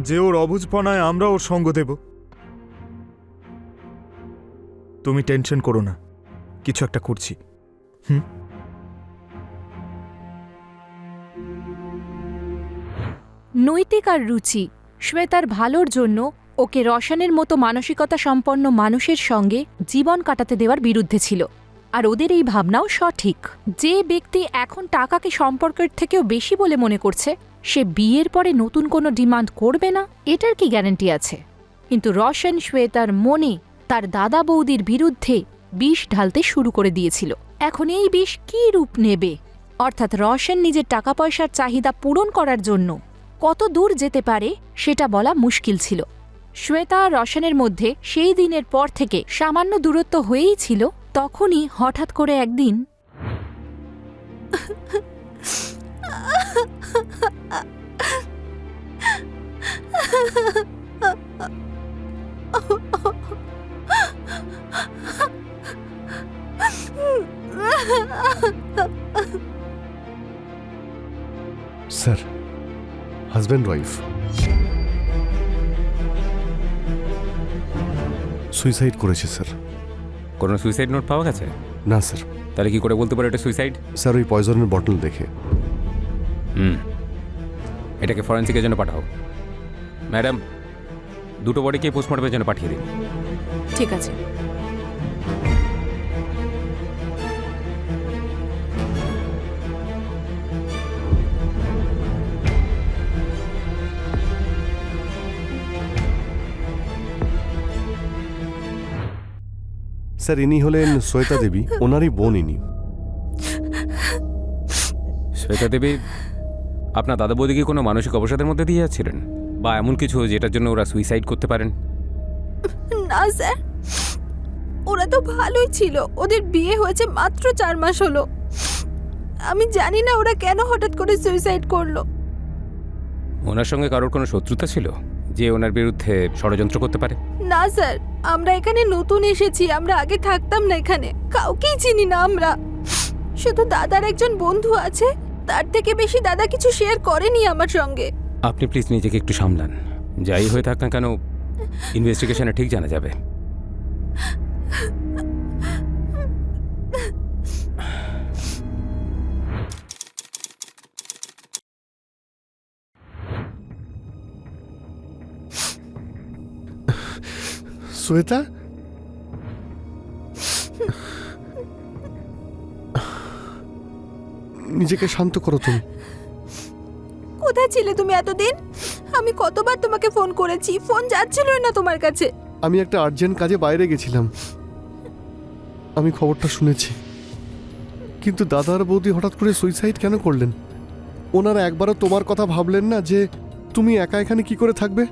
যে ওর অবুঝপনায় আমরা ওর সঙ্গ দেব। তুমি টেনশন করো না, কিছু একটা করছি। নৈতিক আর রুচি শ্বেতার ভালোর জন্য ওকে রোশনের মতো মানসিকতা সম্পন্ন মানুষের সঙ্গে জীবন কাটাতে দেওয়ার বিরুদ্ধে ছিল। আর ওদের এই ভাবনাও সঠিক। যে ব্যক্তি এখন টাকাকে সম্পর্কের থেকেও বেশি বলে মনে করছে, সে বিয়ের পরে নতুন কোনো ডিমান্ড করবে না, এটার কি গ্যারান্টি আছে? কিন্তু রোশন শ্বেতার মনে তার দাদা বৌদির বিরুদ্ধে বিষ ঢালতে শুরু করে দিয়েছিল। এখন এই বিষ কী রূপ নেবে? অর্থাৎ রোশন নিজের টাকা পয়সার চাহিদা পূরণ করার জন্য কত দূর যেতে পারে সেটা বলা মুশকিল ছিল। শ্বেতা আর রোশনের মধ্যে সেই দিনের পর থেকে সামান্য দূরত্ব হয়েই ছিল। তখনই হঠাৎ করে একদিন স্যার, হাজব্যান্ড ওয়াইফ সুইসাইড করেছে স্যার। কোনো সুইসাইড নোট পাওয়া গেছে? না স্যার। তাহলে কি করে বলতে পারো এটা সুইসাইড? স্যার, ওই পয়জনের বটল দেখে। এটাকে ফরেন্সিকের জন্য পাঠাও। ম্যাডাম, 2টো বডিকে পোস্টমর্টমের জন্য পাঠিয়ে দিন। ঠিক আছে। স্যার, ইনি হলেন শ্বেতা দেবী, ওনারই বোন ইনি। শ্বেতা দেবী আপনার দাদা বৌদিকে কোনো মানসিক অবসাদের মধ্যে দিয়ে যাচ্ছিলেন, বা এমন কিছু যেটার জন্য ওরা সুইসাইড করতে পারেন? না স্যার, ওরা তো ভালোই ছিল। ওদের বিয়ে হয়েছে মাত্র 4 মাস হলো। আমি জানি না ওরা কেন হঠাৎ করে সুইসাইড করলো। ওনার সঙ্গে কারোর কোনো শত্রুতা ছিল যে ওনার বিরুদ্ধে ষড়যন্ত্র করতে পারে? না স্যার, আমরা এখানে নতুন এসেছি, আমরা আগে থাকতাম না এখানে, কাউকেই চিনি না আমরা। শুধু দাদার একজন বন্ধু আছে, তার থেকে বেশি দাদা কিছু শেয়ার করেনি আমার সঙ্গে। আপনি প্লিজ নিজেকে একটু সামলান। যাই হয়ে থাক না কেন, ইনভেস্টিগেশনে ঠিক জানা যাবে। শ্বেতা, নিজেকে শান্ত করো তুমি। কোথায় ছিলে তুমি এতদিন? আমি কতবার তোমাকে ফোন করেছি, ফোন যাচ্ছিল না তোমার কাছে। আমি একটা আর্জেন্ট কাজে বাইরে গেছিলাম, আমি খবরটা শুনেছি। কিন্তু দাদা আর বৌদি হঠাৎ করে সুইসাইড কেন করলেন? ওনারা একবারও তোমার কথা ভাবলেন না যে তুমি একা এখানে কি করে থাকবে?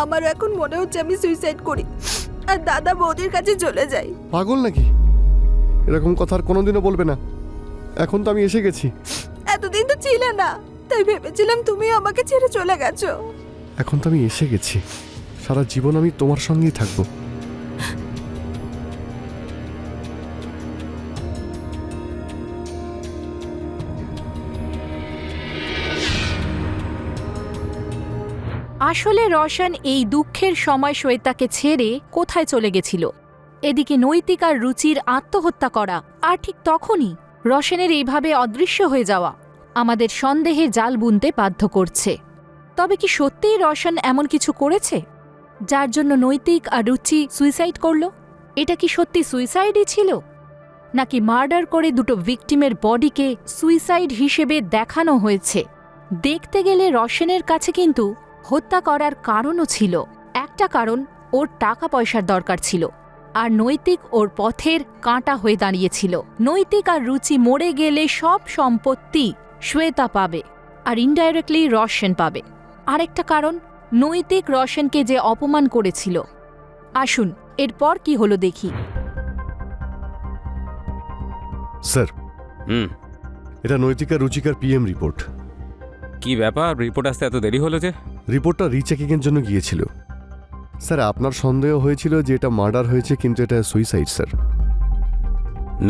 আমারও এখন মনে হচ্ছে আমি সুইসাইড করি আর দাদা বৌদির কাছে চলে যাই। পাগল নাকি? এরকম কথা আর কোনোদিনও বলবে না। এখন তো আমি এসে গেছি। এতদিন তো ছিলে না, তাই ভেবেছিলাম তুমি আমাকে ছেড়ে চলে গেছো। এখন তো আমি এসে গেছি, সারা জীবন আমি তোমার সঙ্গেই থাকবো। আসলে রওশন এই দুঃখের সময় শ্বেতাকে ছেড়ে কোথায় চলে গেছিল। এদিকে নৈতিক আর রুচির আত্মহত্যা করা, আর ঠিক তখনই রওশনের এইভাবে অদৃশ্য হয়ে যাওয়া আমাদের সন্দেহের জাল বুনতে বাধ্য করছে। তবে কি সত্যিই রওশন এমন কিছু করেছে যার জন্য নৈতিক আর রুচি সুইসাইড করল? এটা কি সত্যি সুইসাইডই ছিল, নাকি মার্ডার করে দুটো ভিকটিমের বডিকে সুইসাইড হিসেবে দেখানো হয়েছে? দেখতে গেলে রওশনের কাছে কিন্তু হত্যা করার কারণও ছিল। একটা কারণ, ওর টাকা পয়সার দরকার ছিল, আর নৈতিক ওর পথের কাঁটা হয়ে দাঁড়িয়েছিল। নৈতিক আর রুচি মরে গেলে সব সম্পত্তি শ্বেতা পাবে, আর ইনডাইরেক্টলি রওশন পাবে। আরেকটা কারণ, নৈতিক রওশনকে যে অপমান করেছিল। আসুন এরপর কি হলো দেখি। স্যার, হুম, এটা নৈতিকা রুচিকার পিএম রিপোর্ট। কি ব্যাপার, রিপোর্ট আসতে এত দেরি হলো যে? রিপোর্টটা রিচেকিংয়ের জন্য গিয়েছিল। স্যার, আপনার সন্দেহ হয়েছিল যে এটা মার্ডার হয়েছে, কিন্তু এটা সুইসাইড স্যার।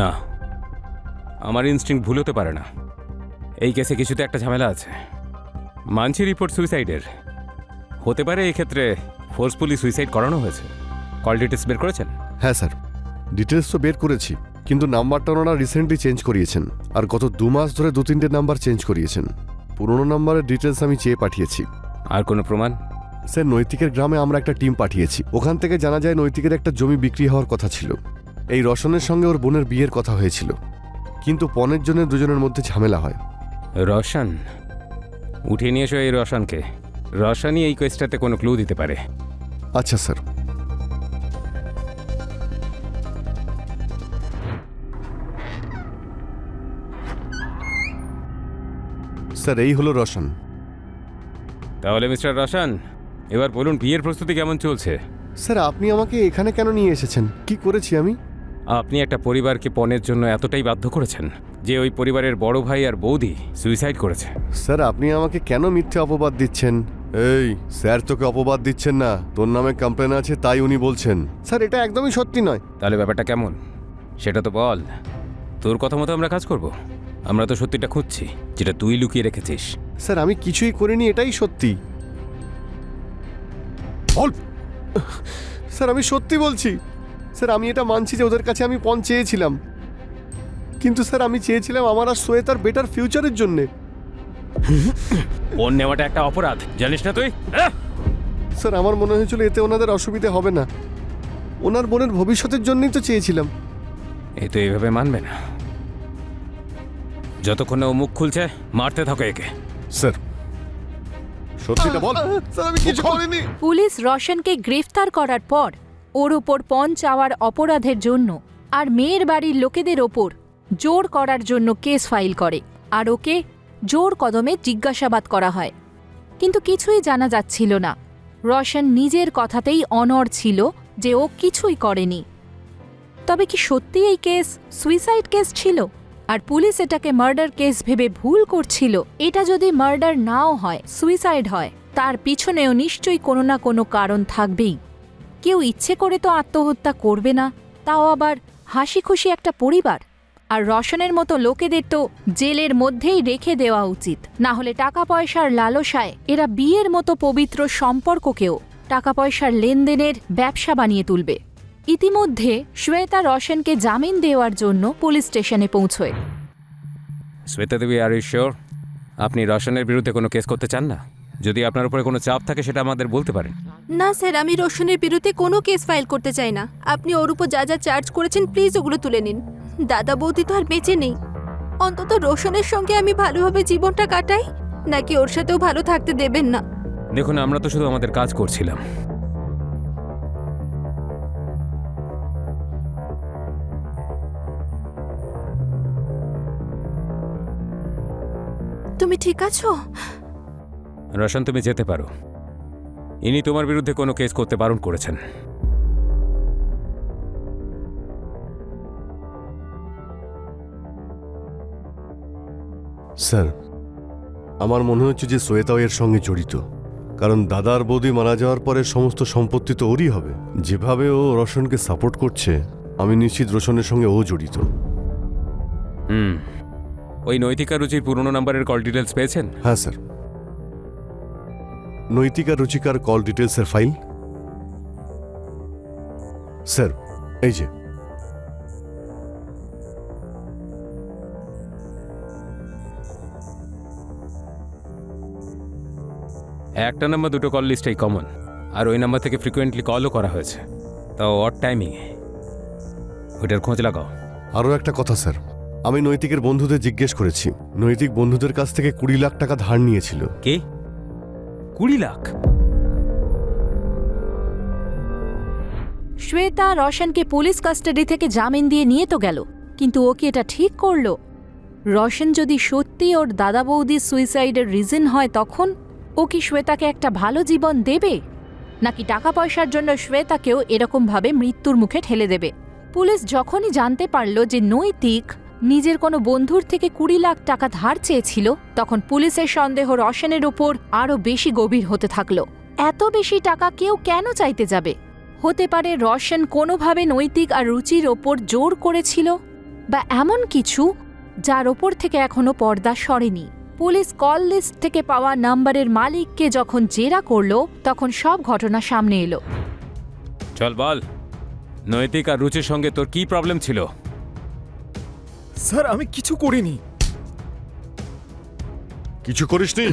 না, আমার ইনস্টিংক্ট ভুল হতে পারে না। এই কেসে কিছুতে একটা ঝামেলা আছে। মানছি রিপোর্ট সুইসাইডের হতে পারে, এই ক্ষেত্রে ফোর্সফুলি সুইসাইড করানো হয়েছে। কল ডিটেলস বের করেছেন? হ্যাঁ স্যার, ডিটেলস তো বের করেছি, কিন্তু নাম্বারটা ওনারা রিসেন্টলি চেঞ্জ করিয়েছেন, আর গত 2 মাস ধরে 2-3টে নাম্বার চেঞ্জ করিয়েছেন। পুরোনো নাম্বারের ডিটেলস আমি চেয়ে পাঠিয়েছি। আর কোনো প্রমাণ? স্যার, নৈতিকের গ্রামে আমরা একটা টিম পাঠিয়েছি। ওখান থেকে জানা যায় নৈতিকের একটা জমি বিক্রি হওয়ার কথা ছিল। এই রওশনের সঙ্গে ওর বোনের বিয়ের কথা হয়েছিল, কিন্তু পনের জন্য দুজনের মধ্যে ঝামেলা হয়। রওশন, উঠিয়ে নিয়ে এসো এই রওশনকে। রওশনই এই কেসটাতে কোনো ক্লু দিতে পারে। আচ্ছা স্যার। স্যার, এই হলো রওশন। তাহলে মিস্টার রওশন, এবার বলুন বিয়ের প্রস্তুতি কেমন চলছে? স্যার, আপনি আমাকে এখানে কেন নিয়ে এসেছেন? কি করেছি আমি? আপনি একটা পরিবারকে পণের জন্য এতটাই বাধ্য করেছেন যে ওই পরিবারের বড় ভাই আর বৌদি সুইসাইড করেছে। স্যার, আপনি আমাকে কেন মিথ্যে অপবাদ দিচ্ছেন? এই স্যার, তোকে অপবাদ দিচ্ছেন না, তোর নামে কমপ্লেন আছে তাই উনি বলছেন। স্যার, এটা একদমই সত্যি নয়। তাহলে ব্যাপারটা কেমন সেটা তো বল। তোর কথা মতো আমরা কাজ করব। আমরা তো সত্যিটা খুঁজছি, যেটা তুই লুকিয়ে রেখেছিস। স্যার, আমি কিছুই করিনি, এটাই সত্যি। বল। স্যার, আমি সত্যি বলছি। স্যার, আমি এটা মানছি যে ওদের কাছে আমি পণ চেয়েছিলাম, কিন্তু স্যার আমি চেয়েছিলাম আমার আর শ্বেতার বেটার ফিউচারের জন্যে। পণ নেওয়াটা একটা অপরাধ, জানিস না তুই? স্যার, আমার মনে হয়েছিল এতে ওনাদের অসুবিধা হবে না। ওনার বোনের ভবিষ্যতের জন্যই তো চেয়েছিলাম। এ তো এইভাবে মানবে না। যতক্ষণ না ও মুখ খুলছে, মারতে থাকো একে। স্যার, সত্যিটা বল। স্যার, আমি কিছু করিনি। পুলিশ রওশনকে গ্রেফতার করার পর ওর ওপর পণ চাওয়ার অপরাধের জন্য আর মেয়ের বাড়ির লোকেদের ওপর জোর করার জন্য কেস ফাইল করে, আর ওকে জোর কদমে জিজ্ঞাসাবাদ করা হয়। কিন্তু কিছুই জানা যাচ্ছিল না। রওশন নিজের কথাতেই অনড় ছিল যে ও কিছুই করেনি। তবে কি সত্যি এই কেস সুইসাইড কেস ছিল, আর পুলিশ এটাকে মার্ডার কেস ভেবে ভুল করছিল? এটা যদি মার্ডার নাও হয়, সুইসাইড হয়, তার পিছনেও নিশ্চয়ই কোনো না কোনো কারণ থাকবেই। কেউ ইচ্ছে করে তো আত্মহত্যা করবে না, তাও আবার হাসি খুশি একটা পরিবার। আর রওশনের মতো লোকেদের তো জেলের মধ্যেই রেখে দেওয়া উচিত, না হলে টাকা পয়সার লালসায় এরা বিয়ের মতো পবিত্র সম্পর্ককেও টাকা পয়সার লেনদেনের ব্যবসা বানিয়ে তুলবে। ইতিমধ্যে শ্বেতা রওশনকে জামিন দেওয়ার জন্য পুলিশ স্টেশনে পৌঁছয়। শ্বেতা দেবী, আর ইউ শিওর আপনি রওশনের বিরুদ্ধে কোনো কেস করতে চান না? যদি আপনার উপরে কোনো চাপ থাকে সেটা আমাদের বলতে পারেন। না স্যার, আমি রওশনের বিরুদ্ধে কোনো কেস ফাইল করতে চাই না। আপনি ওর উপর যা যা চার্জ করেছেন প্লিজ ওগুলো তুলে নিন। দাদা বৌদি তো আর বেঁচে নেই। অন্তত রোশনের সঙ্গে আমি ভালোভাবে জীবনটা কাটাই, নাকি ওর সাথেও ভালো থাকতে দেবেন না? দেখুন, আমরা তো শুধু আমাদের কাজ করছিলাম। তুমি ঠিক আছো? রোশন, তুমি যেতে পারো। ইনি তোমার বিরুদ্ধে কোনো কেস করতে বারণ করেছেন। স্যার, আমার মনে হচ্ছে যে শ্বেতাও এর সঙ্গে জড়িত, কারণ দাদার বৌদি মারা যাওয়ার পরে সমস্ত সম্পত্তি তো ওরই হবে। যেভাবে ও রোশনকে সাপোর্ট করছে, আমি নিশ্চিত রোশনের সঙ্গে ও জড়িত। ওই নৈতিকা রুচির পুরনো নাম্বারের কল ডিটেলস পেয়েছেন? হ্যাঁ স্যার। নৈতিকা রুচিকার কল ডিটেলসের ফাইল স্যার, এই যে। একটা নাম্বার দুটো কল লিস্টেই কমন, আর ওই নাম্বার থেকে ফ্রিকোয়েন্টলি কলও করা হয়েছে, তাও অড টাইমিং। ওইটার খোঁজ লাগাও। আরও একটা কথা স্যার, আমি নৈতিকের বন্ধুদের জিজ্ঞেস করেছি। নৈতিক বন্ধুদের কাছ থেকে 20 লাখ টাকা ধার নিয়েছিল। কে? 20 লাখ? শ্বেতা রোশনকে পুলিশ কাস্টাডি থেকে জামিন দিয়ে নিয়ে তো গেল, কিন্তু ও কি এটা ঠিক করলো? রোশন যদি সত্যি ওর দাদা বৌদির সুইসাইডের রিজন হয়, তখন ও কি শ্বেতাকে একটা ভালো জীবন দেবে, নাকি টাকা পয়সার জন্য শ্বেতাকেও এরকমভাবে মৃত্যুর মুখে ঠেলে দেবে? পুলিশ যখনই জানতে পারল যে নৈতিক নিজের কোনো বন্ধুর থেকে 20 লাখ টাকা ধার চেয়েছিল, তখন পুলিশের সন্দেহ রোশনের ওপর আরও বেশি গভীর হতে থাকল। এত বেশি টাকা কেউ কেন চাইতে যাবে? হতে পারে রোশন কোনোভাবে নৈতিক আর রুচির ওপর জোর করেছিল, বা এমন কিছু যার ওপর থেকে এখনো পর্দা সরেনি। পুলিশ কল লিস্ট থেকে পাওয়া নাম্বারের মালিককে যখন জেরা করল, তখন সব ঘটনা সামনে এলো। চল বল, নৈতিক আর রুচির সঙ্গে তোর কি প্রবলেম ছিল? স্যার, আমি কিছু করিনি। কিছু করিসনি?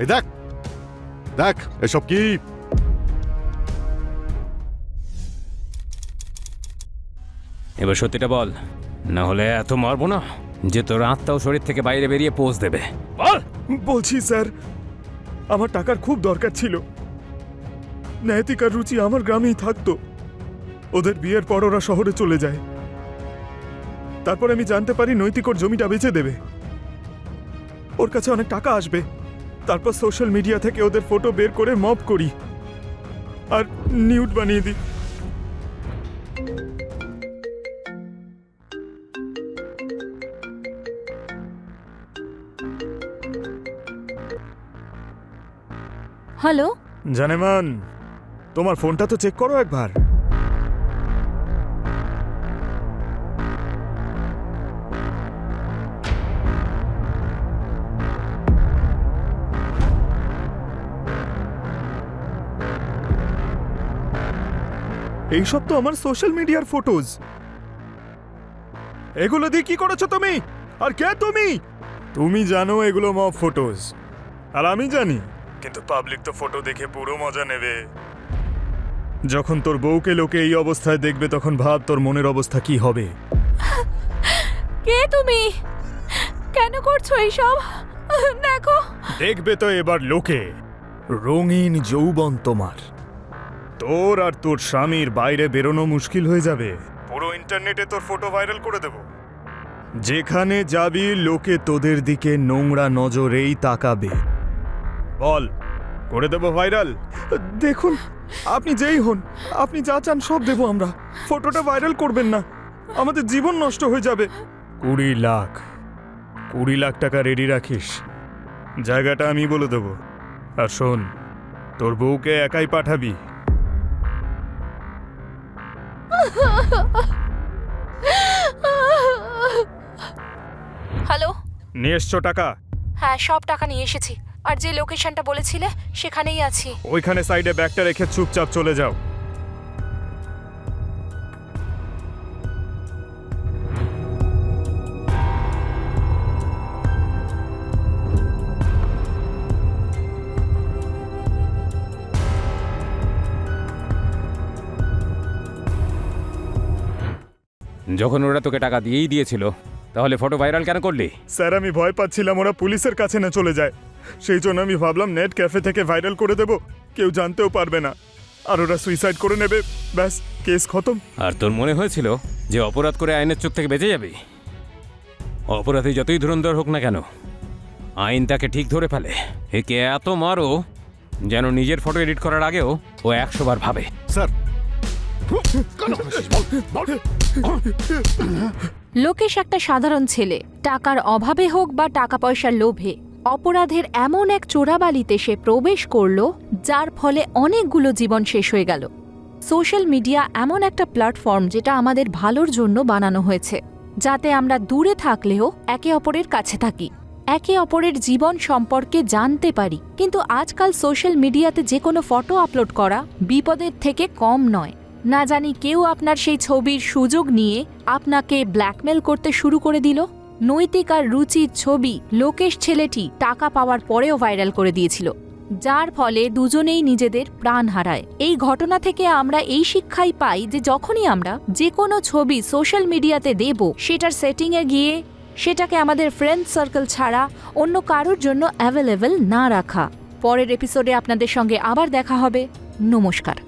এই দেখ দেখ, এসব কি? এবার সত্যিটা বল, না হলে এত মারবো না যে তোর আত্মাও শরীর থেকে বাইরে বেরিয়ে পোজ দেবে। বল। বলছি স্যার, আমার টাকার খুব দরকার ছিল। নৈতিক আর রুচি আমার গ্রামেই থাকতো। ওদের বিয়ের পর ওরা শহরে চলে যায়। তারপর আমি জানতে পারি নৈতিক ওর জমিটা বেচে দেবে, ওর কাছে অনেক টাকা আসবে। তারপর সোশ্যাল মিডিয়া থেকে ওদের ফটো বের করে মব করি আর নিউড বানিয়ে দিই। হ্যালো, জানেমান, তোমার ফোনটা তো চেক করো একবার। এইসব তো আমার সোশ্যাল মিডিয়ার ফটোজ। এগুলো দিয়ে কি করেছো তুমি? আর কে তুমি? তুমি জানো এগুলো মব ফটোজ, আর আমি জানি, কিন্তু পাবলিক তো ফটো দেখে পুরো মজা নেবে। যখন তোর বউকে লোকে এই অবস্থায় দেখবে, তখন ভাব তোর মনের অবস্থা কি হবে। কে তুমি? কেন করছো এইসব? দেখো। দেখবে তো এবার লোকে রঙিন যৌবন তোমার। তোর আর তোর স্বামীর বাইরে বেরোনো মুশকিল হয়ে যাবে। পুরো ইন্টারনেটে তোর ফটো ভাইরাল করে দেব। যেখানে যাবি লোকে তোদের দিকে নোংরা নজরেই তাকাবে। বল, করে দেব ভাইরাল? দেখুন, আপনি যেই হন, আপনি যা চান সব দেব আমরা। ফটোটা ভাইরাল করবেন না, আমাদের জীবন নষ্ট হয়ে যাবে। 20 লাখ 20 লাখ টাকা রেডি রাখিস, জায়গাটা আমি বলে দেব। আর শোন, তোর বউকে একাই পাঠাবি। হ্যালো, নিয়ে এসছো টাকা? হ্যাঁ, সব টাকা নিয়ে এসেছি, আর যে লোকেশনটা বলেছিলে সেখানেই আছি। ওইখানে সাইডে ব্যাগটা রেখে চুপচাপ চলে যাও। যখন ওরা তোকে টাকা দিয়েই দিয়েছিল, তাহলে ফটো ভাইরাল কেন করলি? স্যার আমি ভয় পাচ্ছিলাম ওরা পুলিশের কাছে না চলে যায়, সেই জন্য আমি ভাবলাম নেট ক্যাফে থেকে ভাইরাল করে দেব, কেউ জানতেও পারবে না, আর ওরা সুইসাইড করে নেবে, ব্যাস কেস খতম। আর তোর মনে হয়েছিল যে অপরাধ করে আইনের চোখ থেকে বেঁচে যাবি? অপরাধী যতই ধুরন্ধর হোক না কেন, আইন তাকে ঠিক ধরে ফেলে। একে এত মারো যেন নিজের ফটো এডিট করার আগেও ও 100 বার ভাবে। স্যার লোকেশ একটা সাধারণ ছেলে। টাকার অভাবে হোক বা টাকা পয়সার লোভে অপরাধের এমন এক চোরাবালিতে সে প্রবেশ করল, যার ফলে অনেকগুলো জীবন শেষ হয়ে গেল। সোশ্যাল মিডিয়া এমন একটা প্ল্যাটফর্ম যেটা আমাদের ভালোর জন্য বানানো হয়েছে, যাতে আমরা দূরে থাকলেও একে অপরের কাছে থাকি, একে অপরের জীবন সম্পর্কে জানতে পারি। কিন্তু আজকাল সোশ্যাল মিডিয়াতে যে কোনো ফটো আপলোড করা বিপদের থেকে কম নয়। না জানি কেউ আপনার সেই ছবির সুযোগ নিয়ে আপনাকে ব্ল্যাকমেল করতে শুরু করে দিল। নৈতিক আর রুচির ছবি লোকেশ ছেলেটি টাকা পাওয়ার পরেও ভাইরাল করে দিয়েছিল, যার ফলে দুজনেই নিজেদের প্রাণ হারায়। এই ঘটনা থেকে আমরা এই শিক্ষাই পাই যে যখনই আমরা যে কোনো ছবি সোশ্যাল মিডিয়াতে দেব, সেটার সেটিংয়ে গিয়ে সেটাকে আমাদের ফ্রেন্ড সার্কেল ছাড়া অন্য কারোর জন্য অ্যাভেলেবল না রাখা। পরের এপিসোডে আপনাদের সঙ্গে আবার দেখা হবে। নমস্কার।